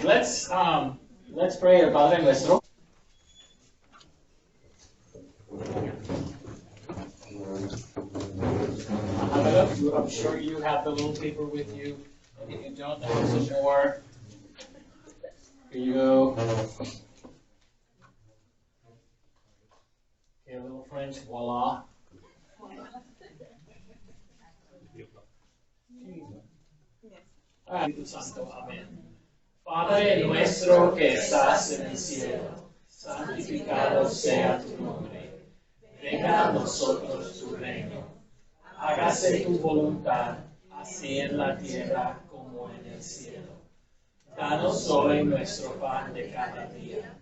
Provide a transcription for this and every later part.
let's pray el Padre Nuestro. I'm sure you have the little paper with you, and if you don't, there's some more. Here you go. Okay, a little French, voila. Espíritu Santo, amén. Padre nuestro que estás en el cielo, santificado sea tu nombre. Venga a nosotros tu reino. Hágase tu voluntad, así en la tierra como en el cielo. Danos hoy nuestro pan de cada día.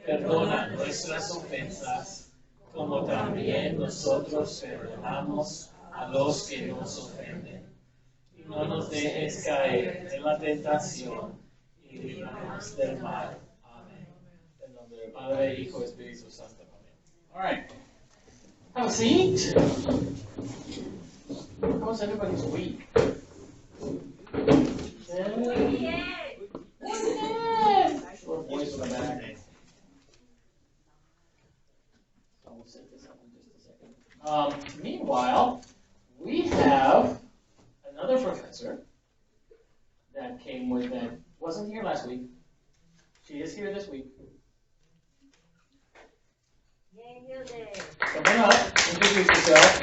Perdona nuestras ofensas, como también nosotros perdonamos a los que nos ofenden. Y no nos dejes caer en la tentación, y líbranos del mal. Amén. En nombre del Padre, Hijo y Espíritu Santo. Amén. All right. Have a seat. How's everybody's week? Short voice from the back. So we'll set this up in just a second. Meanwhile, we have another professor that came with them. Wasn't here last week. She is here this week. Come on up, introduce yourself.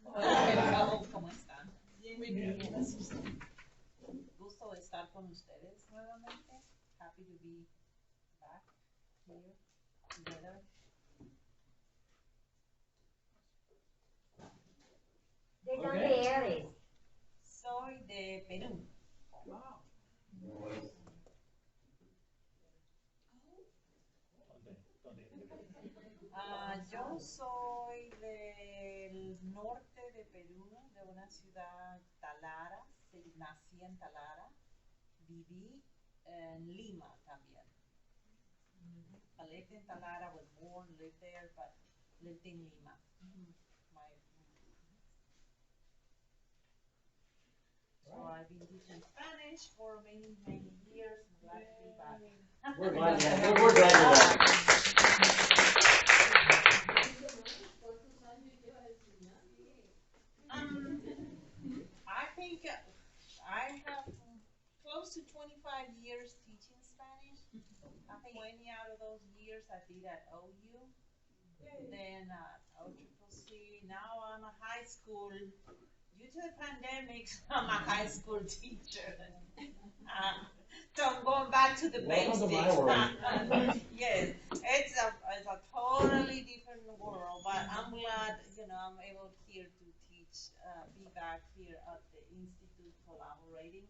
Hola, ¿cómo están? Muy bien. Gusto de estar con ustedes nuevamente. Happy to be back here together. ¿De dónde eres? Soy de Perú. Wow. Yo soy del norte de Perú, de una ciudad Talara. Nací en Talara. Viví en Lima también. I lived in Talara, was born, lived there, but lived in Lima. So I've been teaching Spanish for many, many years. Glad to be back. We're glad you're back. I think I have close to 25 years teaching Spanish. I think 20 out of those years I did at OU, then OCCC. Now I'm a high school. Due to the pandemic, I'm a high school teacher. So I'm going back to the basics. Yes, it's a totally different world, but I'm glad I'm able here to teach, be back here at the Institute collaborating.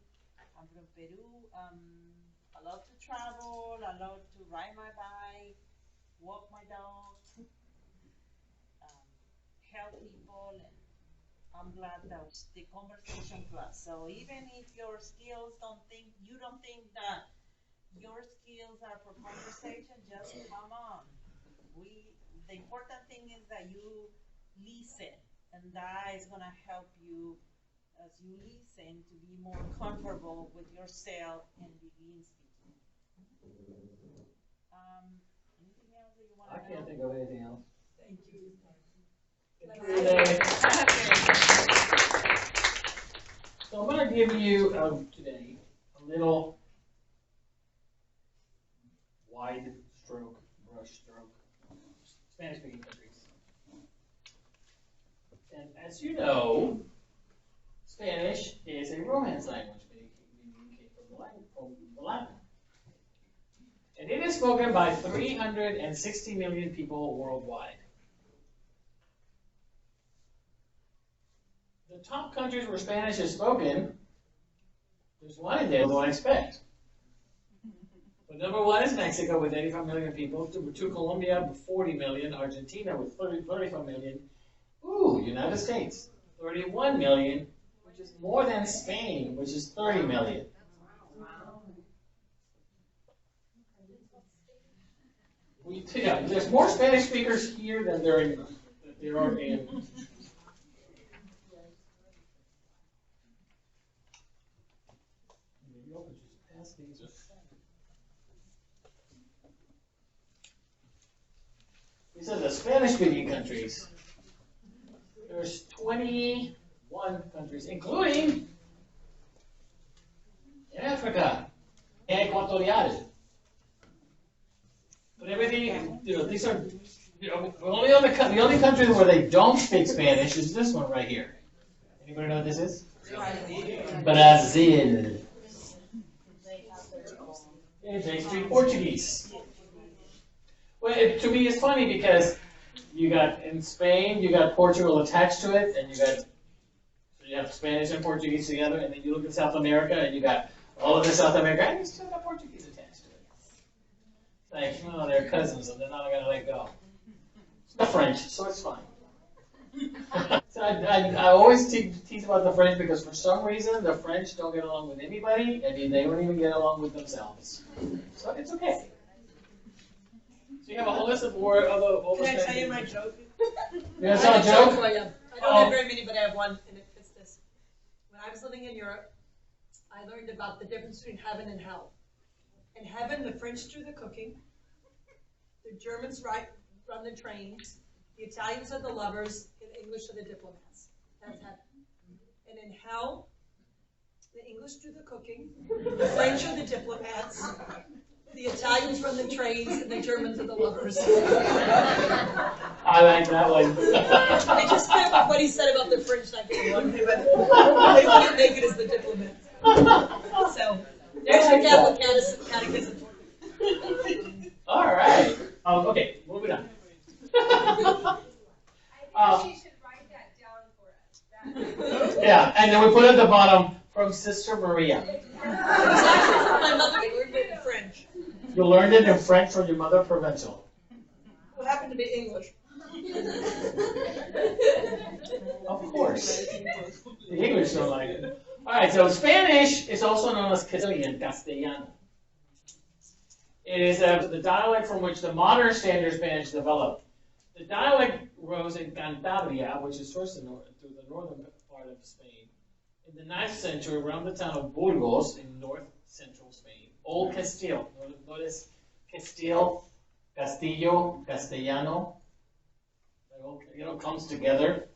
I'm from Peru. I love to travel. I love to ride my bike, walk my dog, help people, and I'm glad that was the conversation class. So even if your skills you don't think that your skills are for conversation, just come on. The important thing is that you listen, and that is gonna help you as you listen to be more comfortable with yourself and begin speaking. Anything else that you want to know? I can't think of anything else. Thank you. So I'm going to give you today a little wide stroke, brush stroke, Spanish-speaking countries. And as you know, Spanish is a Romance language, meaning it came from the Latin. And it is spoken by 360 million people worldwide. The top countries where Spanish is spoken, there's one in there you don't expect. But number one is Mexico with 85 million people, number two Colombia with 40 million, Argentina with 35 million, United States, 31 million, which is more than Spain, which is 30 million. There's more Spanish speakers here than there are in These are the Spanish-speaking countries. There's 21 countries, including in Africa, Equatorial. But everything, these are, the only country where they don't speak Spanish is this one right here. Anybody know what this is? Brazil. They speak Portuguese. Well, to me, it's funny because you got in Spain, you got Portugal attached to it, and you have Spanish and Portuguese together, and then you look at South America, and you got all of the South America, and you still got Portuguese attached to it. It's like, they're cousins, and they're not gonna let go. It's the French, so it's fine. So I always tease about the French because for some reason the French don't get along with anybody, and they don't even get along with themselves. So it's okay. So you have a whole list of Can I tell you my joke? You want to tell a joke? I don't have very many, but I have one, and it's this. When I was living in Europe, I learned about the difference between heaven and hell. In heaven, the French do the cooking, the Germans run the trains, the Italians are the lovers, and the English are the diplomats. That's heaven. And in hell, the English do the cooking, the French are the diplomats, the Italians run the trains, and the Germans are the lovers. I like that one. I just can't with what he said about the French not getting along, but they wouldn't make it as the diplomats. So, there's your Catholic catechism. All right. Okay, moving on. I think she should write that down for us. Yeah, and then we put at the bottom, from Sister Maria. It's actually from my mother. I learned it in French. You learned it in French from your mother provincial. Who happened to be English. Of course. The English don't like it. All right, so Spanish is also known as Castilian, Castellano. It is the dialect from which the modern standard Spanish developed. The dialect rose in Cantabria, which is towards the northern part of Spain, in the 9th century around the town of Burgos in north-central Spain. Old Castile. Notice Castile, Castillo, Castellano. Comes together.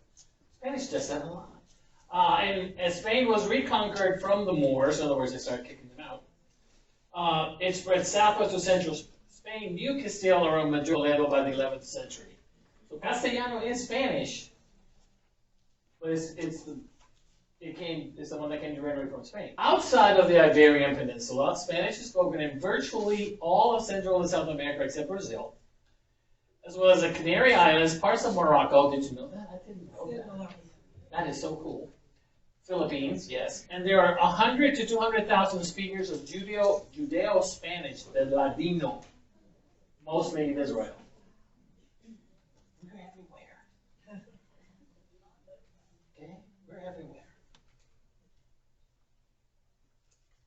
Spanish does that a lot. And as Spain was reconquered from the Moors, in other words, they started kicking them out, it spread southwest to central Spain. New Castile around Madrid by the 11th century. So Castellano is Spanish, but it's the one that came directly from Spain. Outside of the Iberian Peninsula, Spanish is spoken in virtually all of Central and South America except Brazil, as well as the Canary Islands, parts of Morocco. Did you know that? I didn't know that. That is so cool. Philippines, yes. And there are 100 to 200,000 speakers of Judeo-Spanish, the Ladino, mostly in Israel. We're everywhere. Okay? We're everywhere.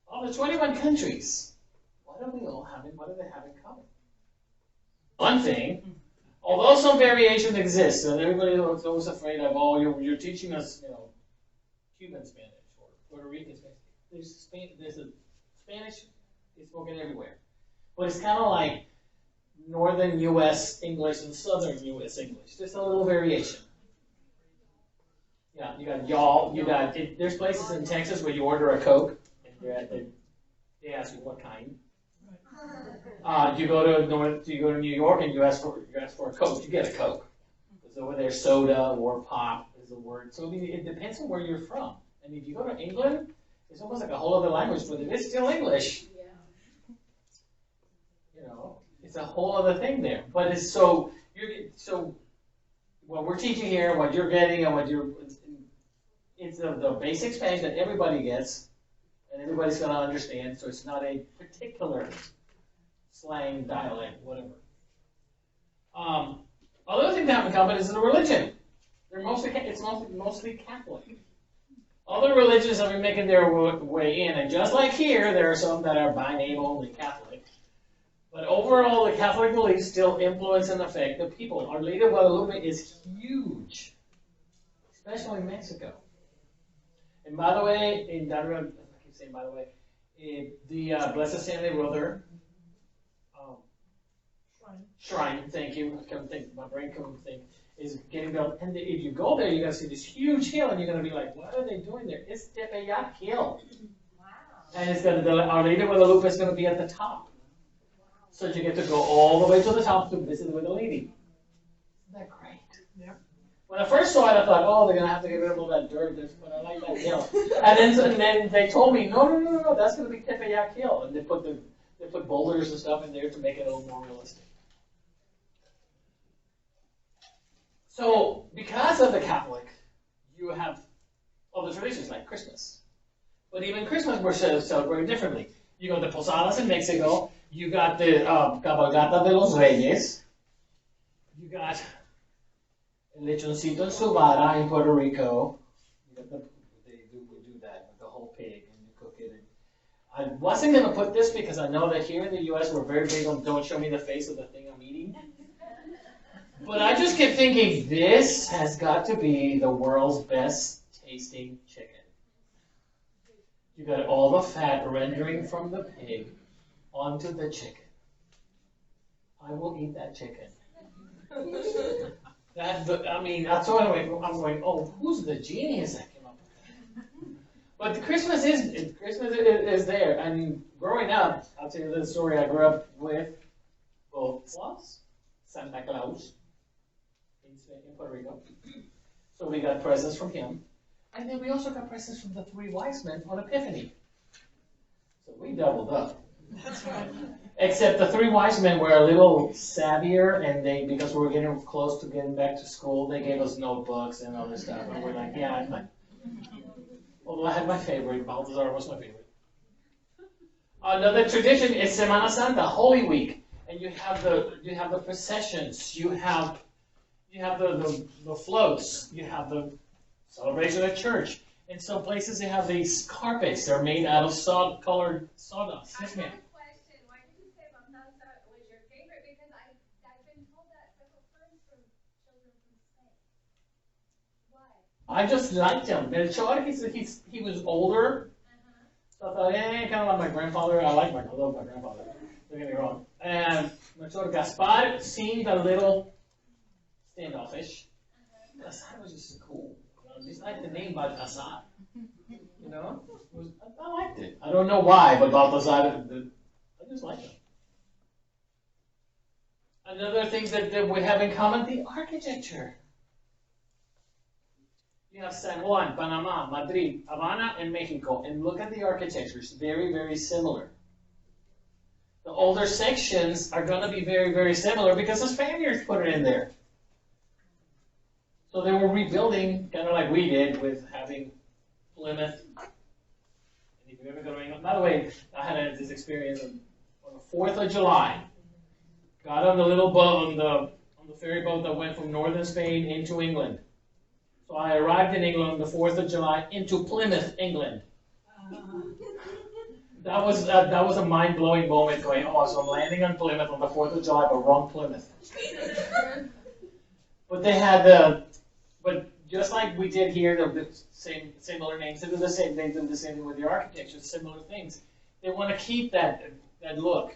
Of the 21 countries, what do they have in common? One thing, although some variation exists, and everybody is always afraid of, you're teaching us, Cuban Spanish or Puerto Rican Spanish. There's a Spanish is spoken everywhere, but it's kind of like northern U.S. English and southern U.S. English. Just a little variation. Yeah, you got y'all. There's places in Texas where you order a Coke, and they ask you what kind. You go to New York and you ask for a Coke, you get a Coke. Because over there, soda or pop is the word. So I mean, it depends on where you're from. And if you go to England, it's almost like a whole other language, but it is still English. It's a whole other thing there. But it's so what we're teaching here, what you're getting, and it's the basic Spanish that everybody gets, and everybody's going to understand. So it's not a particular slang, dialect, whatever. Other thing they have in common is the religion. It's mostly Catholic. Other religions have been making their way in, and just like here, there are some that are by name only Catholic. But overall, the Catholic beliefs still influence and affect the people. Our Lady of Guadalupe is huge, especially in Mexico. And by the way, I keep saying by the way, the Blessed Stanley Rother Shrine, thank you. I couldn't think, my brain couldn't think, is getting built. And if you go there, you're going to see this huge hill, and you're going to be like, what are they doing there? It's Tepeyac Hill. Wow. And it's going to, Our Lady of Guadalupe is going to be at the top. So you get to go all the way to the top to visit with the lady. Isn't that great? Yeah. When I first saw it, I thought, oh, they're going to have to get rid of all that dirt, but I like that hill. And then they told me, no, that's going to be Tepeyac Hill. And they put boulders and stuff in there to make it a little more realistic. So, because of the Catholic, you have other traditions like Christmas. But even Christmas, we're celebrating differently. You got the Posadas in Mexico. You got the Cabalgata de los Reyes. You got El Lechoncito en su vara in Puerto Rico. We do that with the whole pig and you cook it. I wasn't going to put this because I know that here in the U.S. we're very big on don't show me the face of the thing I'm eating. But I just kept thinking, this has got to be the world's best tasting chicken. You got all the fat rendering from the pig onto the chicken. I will eat that chicken. That's what I'm going, oh, who's the genius that came up with that? But Christmas is there. And growing up, I'll tell you the story. I grew up with both Santa Claus, in Puerto Rico. So we got presents from him. And then we also got presents from the three wise men on Epiphany. So we doubled up. That's right. Except the three wise men were a little savvier, and because we were getting close to getting back to school, they gave us notebooks and other stuff. And we're like, yeah, although I had my favorite, Balthazar was my favorite. Another tradition is Semana Santa, Holy Week. And you have the processions, you have the floats, you have the celebration at church. In some places they have these carpets. They're made out of colored sawdust. Yes, ma'am. I have a question. Why did you say Matanza was your favorite? Because I've been told that several times from children from Spain. Why? I just liked him. Melchor, he was older. So I thought, kind of like my grandfather. I love my grandfather. Don't get me wrong. And Melchor Gaspar seemed a little standoffish. Balthazar was just cool. I just like the name Balthazar. You know? I liked it. I don't know why, but Balthazar, I just liked it. Another thing that we have in common, the architecture. You have San Juan, Panama, Madrid, Havana, and Mexico. And look at the architecture. It's very, very similar. The older sections are going to be very, very similar because the Spaniards put it in there. So they were rebuilding, kind of like we did with having Plymouth. And if you ever go to England, by the way, I had this experience on the 4th of July. Got on the little boat, on the ferry boat that went from northern Spain into England. So I arrived in England on the 4th of July into Plymouth, England. That was a mind-blowing moment going, oh, so I'm landing on Plymouth on the 4th of July, but wrong Plymouth. But they had but just like we did here, the same similar names, they do the same thing with the architecture, similar things. They want to keep that look.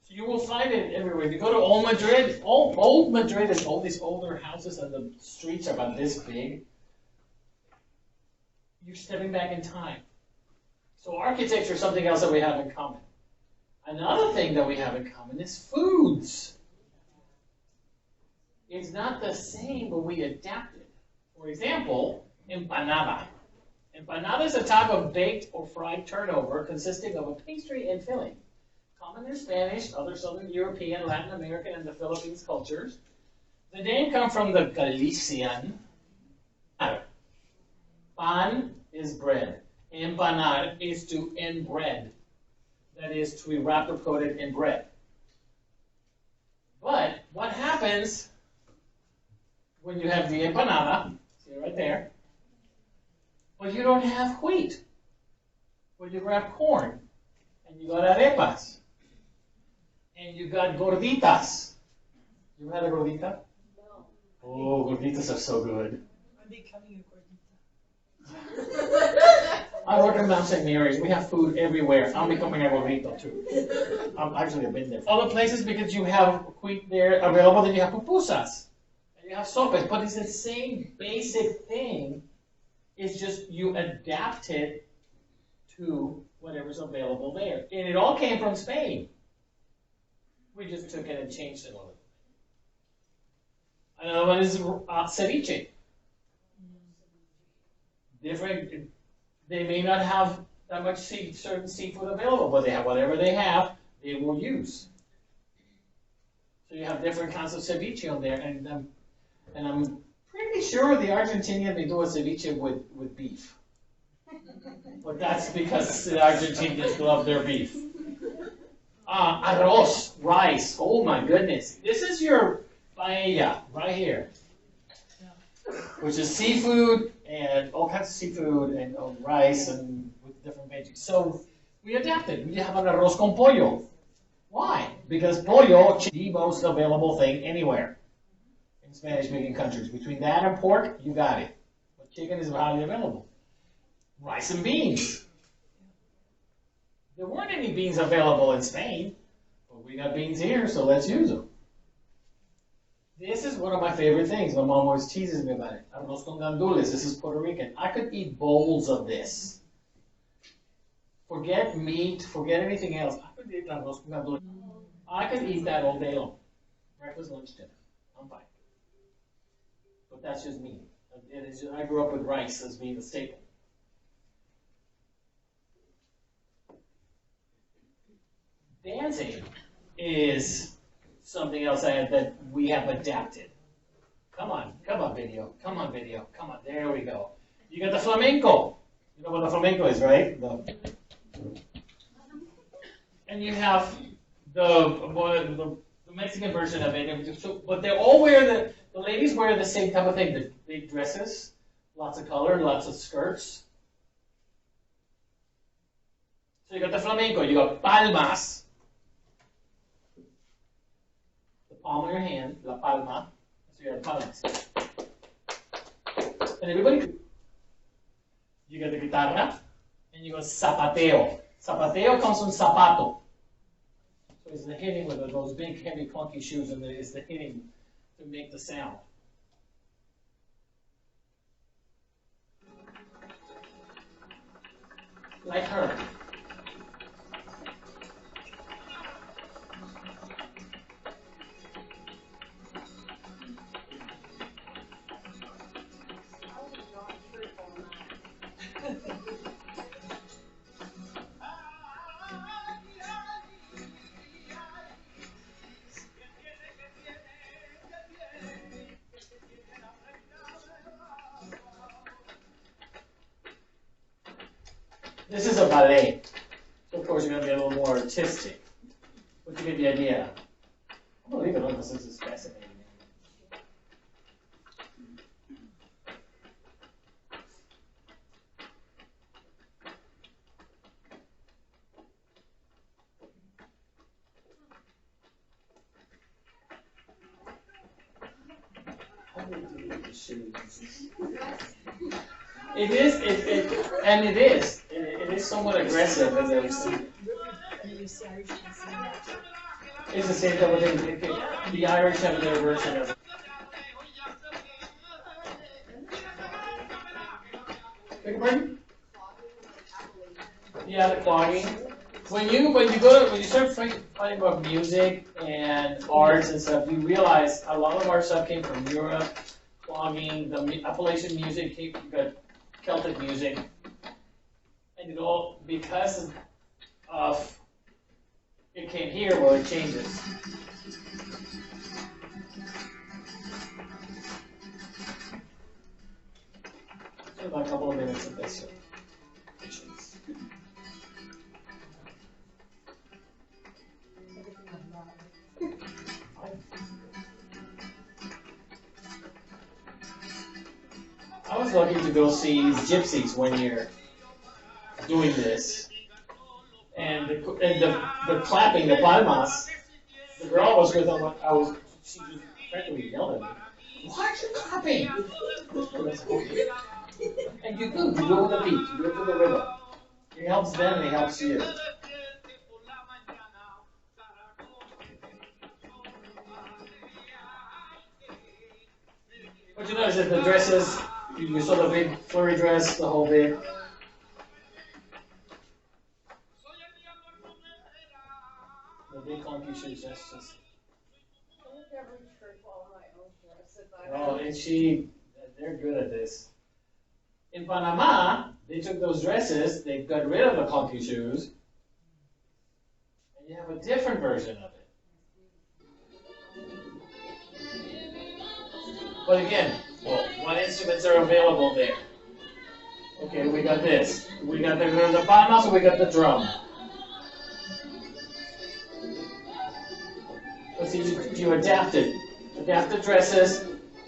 So you will find it everywhere. If you go to Old Madrid is all these older houses and the streets are about this big. You're stepping back in time. So architecture is something else that we have in common. Another thing that we have in common is foods. It's not the same, but we adapted. For example, empanada. Empanada is a type of baked or fried turnover consisting of a pastry and filling. Common in Spanish, other Southern European, Latin American, and the Philippines cultures. The name comes from the Galician. Pan is bread. Empanar is to inbread. That is to be wrapped or coated in bread. But what happens when you have the empanada, see right there, but you don't have wheat? Well, you grab corn, and you got arepas, and you got gorditas. You had a gordita? No. Oh, gorditas are so good. I'm becoming a gordita. I work in Mount St. Mary's. We have food everywhere. I'm becoming a burrito too. I've been there. Other places, because you have wheat there available, then you have pupusas. And you have sopes. But it's the same basic thing. It's just you adapt it to whatever's available there. And it all came from Spain. We just took it and changed it a little. Another one is ceviche. Different. They may not have that much certain seafood available, but they have whatever they have, they will use. So you have different kinds of ceviche on there, and I'm pretty sure the Argentinian, they do a ceviche with beef. But that's because the Argentinians love their beef. Arroz, rice. Oh my goodness. This is your paella right here, which is seafood and all kinds of seafood and rice and with different veggies. So we adapted. We have an arroz con pollo. Why? Because pollo is the most available thing anywhere in Spanish-speaking countries. Between that and pork, you got it. But chicken is highly available. Rice and beans. There weren't any beans available in Spain, but we got beans here, so let's use them. This is one of my favorite things. My mom always teases me about it. Arroz con gandules. This is Puerto Rican. I could eat bowls of this. Forget meat, forget anything else. I could eat arroz con gandules. I could eat that all day long. Breakfast, lunch, dinner. I'm fine. But that's just me. I grew up with rice as being the staple. Dancing is something else that we have adapted. Come on video, come on video, come on, there we go. You got the flamenco. You know what the flamenco is, right? And you have the Mexican version of it. So, but they all wear the ladies wear the same type of thing, the big dresses, lots of color, lots of skirts. So you got the flamenco, you got palmas. Palm of your hand, la palma, so you have palmas. And everybody, you got the guitarra, and you go zapateo. Zapateo comes from zapato. So it's the hitting with those big, heavy, clunky shoes, and it's the hitting to make the sound. Like her. This is a ballet. So of course you're going to be a little more artistic. But you get the idea. I'm going to leave it on because this is fascinating. It is, it is somewhat aggressive, as I was saying. It's the same type of thing. The Irish have their version of it. Beg your pardon? Yeah, the clogging. When you start finding about music and arts and stuff, you realize a lot of our stuff came from Europe. Clogging, the Appalachian music, you got Celtic music, and it all because of it came here, well, it changes. So about a couple of minutes of this. Patience. I was lucky to go see Gypsies one year doing this. And the clapping, the palmas, the girl I was with, she was practically yelling at me. Why are you clapping? And you do it with the beat, you do it to the rhythm. He helps them and he helps you. What you notice is the dresses, you saw the big flurry dress, the whole bit. The big clunky shoes, that's just. I would never trip all my own dresses. Oh, and they're good at this. In Panama, they took those dresses, they got rid of the clunky shoes, and you have a different version of it. But again, well, what instruments are available there? Okay, we got this. We got the palmas, so we got the drum. But see, you adapt it. Adapt the dresses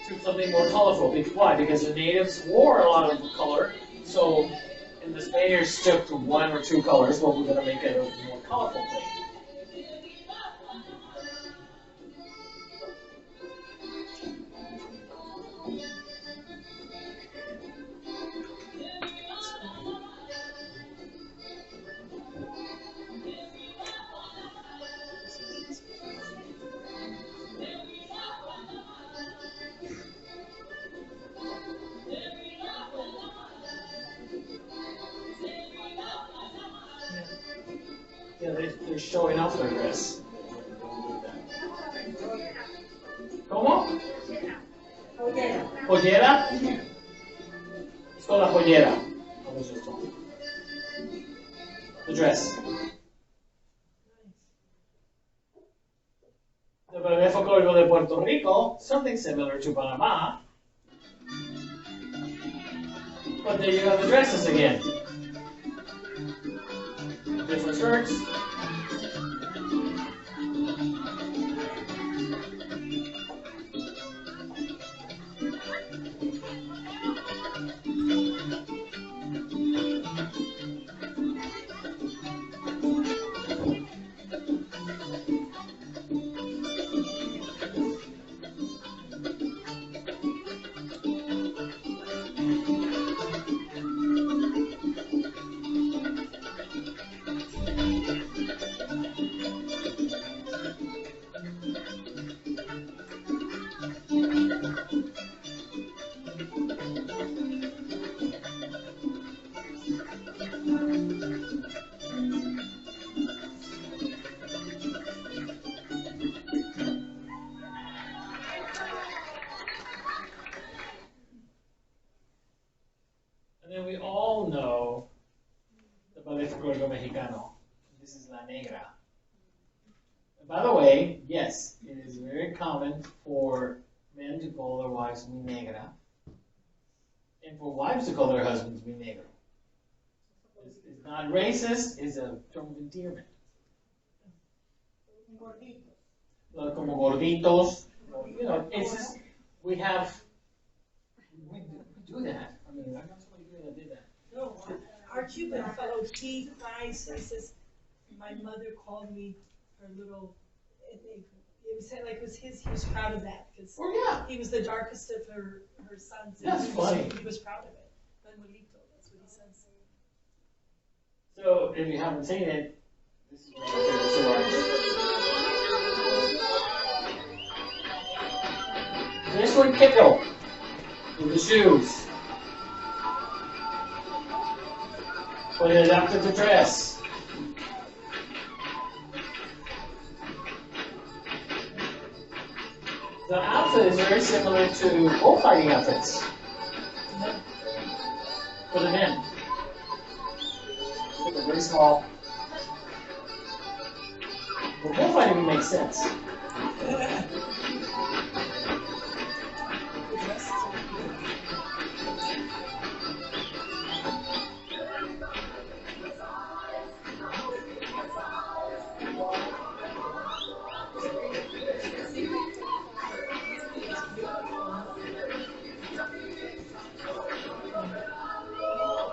to something more colorful. Why? Because the natives wore a lot of color, so and the Spaniards stuck to one or two colors. Well, we're going to make it a more colorful thing. Yeah, they're showing off their dress. ¿Cómo? ¿Pollera? Es con la pollera. What is this one? The dress. The ballet folklórico de Puerto Rico, something similar to Panama. But there you have the dresses again. Different skirts. And then we all know the ballet folklórico mexicano. This is La Negra. And by the way, yes, it is very common for men to call their wives mi negra, and for wives to call their husbands mi negro. It's not racist, it's a term of endearment. Como gorditos, you know, it's just, we do that. I mean, I'm not somebody here that did that. No, our Cuban fellow, he cries, he says, my mother called me her little, it was like it was his, he was proud of that, because Oh yeah, he was the darkest of her sons. and That's funny. He was proud of it. Manuelito, that's what he says. so if you haven't seen it, this is one of my favorite stories. This one Kiko with the shoes. But it adapted the dress. The outfit is very similar to bullfighting outfits for the men. They're very small. But bullfighting makes sense.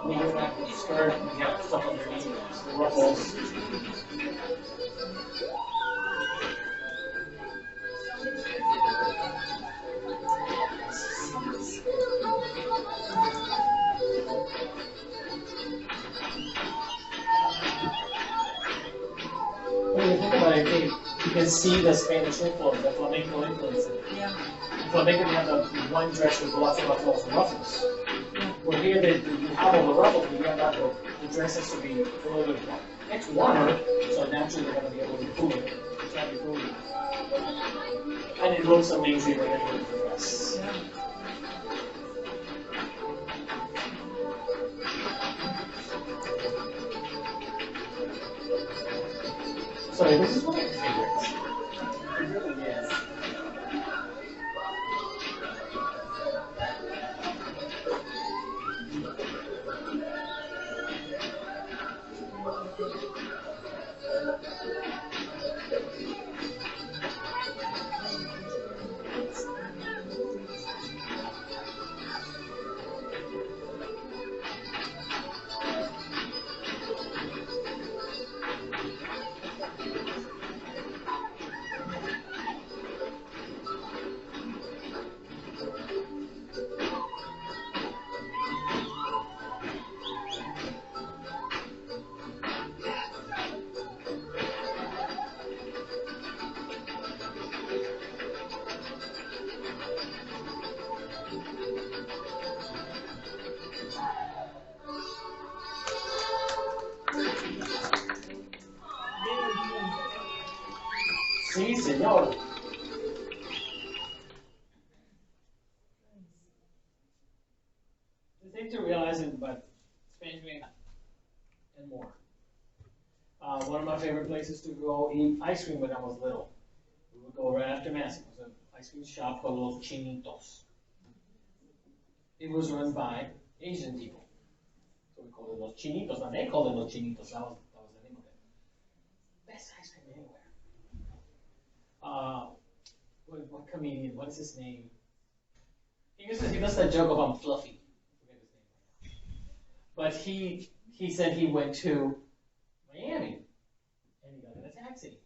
We have that skirt, we have stuff underneath, the ruffles. can see the Spanish influence, the flamenco influence in it. Yeah. In flamenco, they have the one dress with lots and lots and lots of ruffles. Well, here you have all the ruffles, but you have that, the dress has to be a little bit warm. It's warmer, so naturally they're going to be able to cool it. It's going to be cool. And it looks amazing when they put the dress. Yeah. Sorry, this is one of my favorites. It really is. Sí, señor. The thing to realize is about Spanish being and more. One of my favorite places to go eat ice cream when I was little. We would go right after mass. It was an ice cream shop called Los Chinitos. It was run by Asian people. So we called it Los Chinitos, and they called it Los Chinitos. That was the name of it. Best ice cream anywhere. What comedian? What is his name? He does that joke of I'm fluffy. I forget his name right now. But he said he went to Miami and he got in a taxi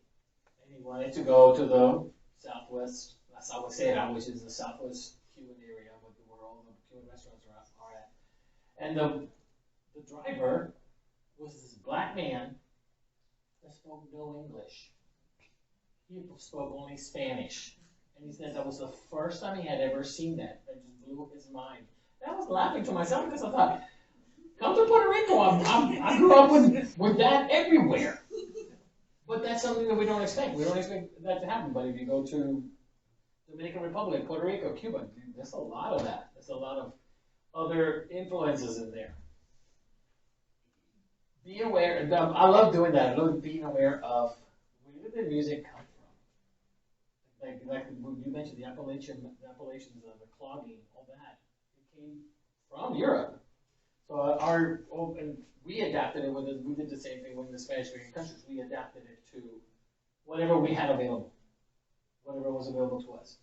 and he wanted to go to the Southwest La Salvacera, which is the Southwest Cuban area where all the Cuban restaurants are at. And the driver was this black man that spoke no English. He spoke only Spanish. And he said that was the first time he had ever seen that. That just blew his mind. And I was laughing to myself because I thought, come to Puerto Rico. I grew up with that everywhere. But that's something that we don't expect. We don't expect that to happen. But if you go to Dominican Republic, Puerto Rico, Cuba, there's a lot of that. There's a lot of other influences in there. Be aware. I love doing that. I love being aware of where did the music come from. Like you mentioned, the Appalachians, the clogging, all that. It came from Europe. So and we adapted it with it. We did the same thing with the Spanish-speaking countries. We adapted it to whatever we had available, whatever was available to us.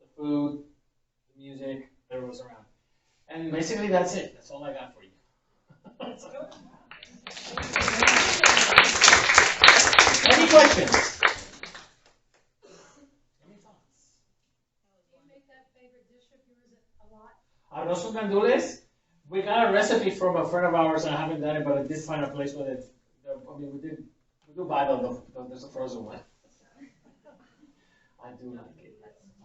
The food, the music, whatever was around. And basically that's it. That's all I got for you. Any questions? Any thoughts? Do you make that favorite dish of yours a lot? Arroz con gandules. We got a recipe from a friend of ours, and I haven't done it, but I did find a place with it. I mean, we do buy there's a frozen one. I do like it.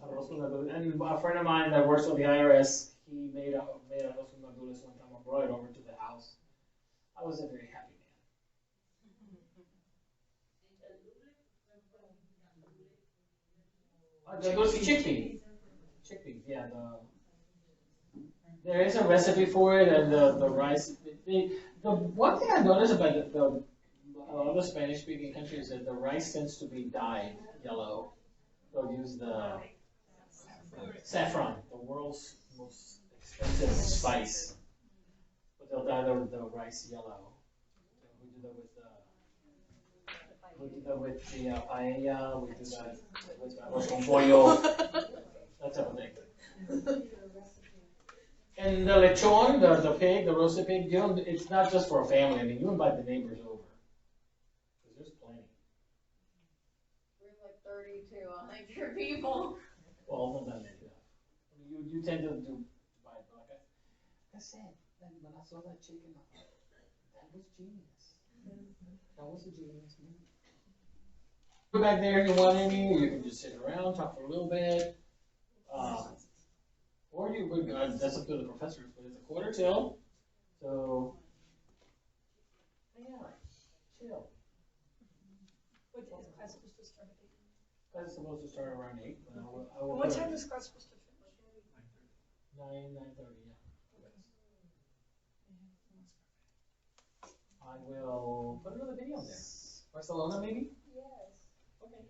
Arroz con gandules. And a friend of mine that works for the IRS, he made arroz con gandules one time. I brought it over to the house. I was a very happy man. Gandules chickpeas. Chickpeas, yeah. There is a recipe for it, and the rice. The one thing I noticed about a lot of the Spanish-speaking countries is that the rice tends to be dyed yellow. They'll use the saffron, the world's most expensive spice, but they'll dye the rice yellow. We do that with the paella. We do that with arroz con pollo. That type of thing. And the lechon, the pig, the roasted pig, it's not just for a family. I mean, you invite the neighbors over. Because there's plenty. We're like 32, 100 people. Well, not that many. I mean, you tend to buy it. But like I said, when I saw that chicken, I thought, that was genius. That was a genius movie. Go back there if you want any. You can just sit around, talk for a little bit. Or you would, that's up to the professors, but it's a quarter till. So, yeah, chill. What is class supposed to start at 8? Class is supposed to start around 8. But I will What time is class supposed to finish? 9:30, yeah. I will put another video there. Barcelona, maybe? Yes. Okay.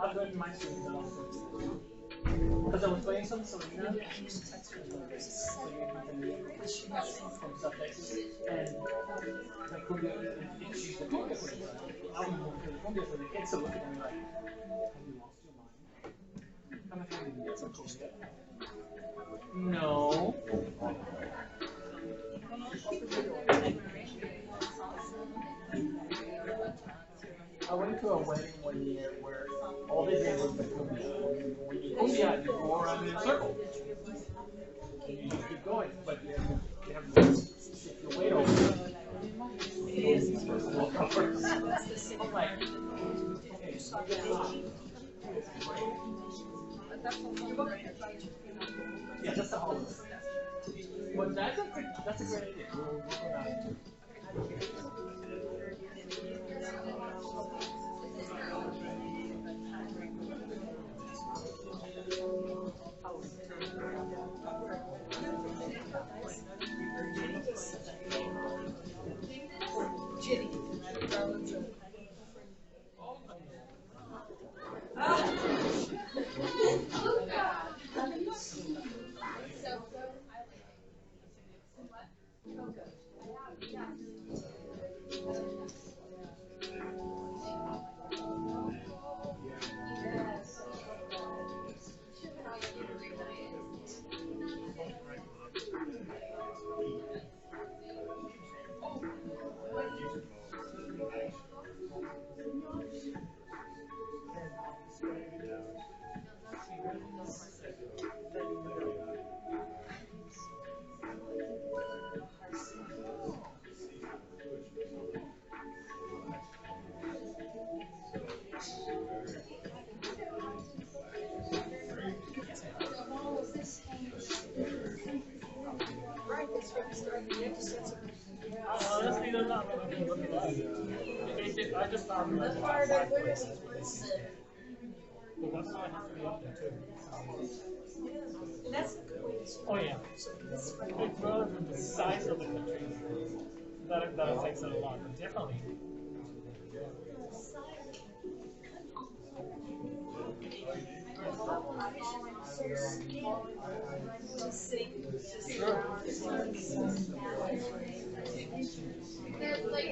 I'll go to my students and also because I was playing some Selena and the cumbia, she's the cumbia queen. I'm more for the cumbia, so the kids are looking at me like, have you lost your mind? Come and have you get some cumbia? No. I went to a wedding one year where all they did was the cumbia. When you cumbia, you go around in a circle. And you just keep going, but you have to shift your weight over. You're supposed to walk over. I'm like, okay, yeah, that's the whole. Well, that's a great idea. We'll go down. Honestly, they're not really good looking at it. I just found them. That's why they're good. But that's why I have to be up there too. Oh yeah. It's relative to the size of the country. That affects it a lot, but definitely. There's like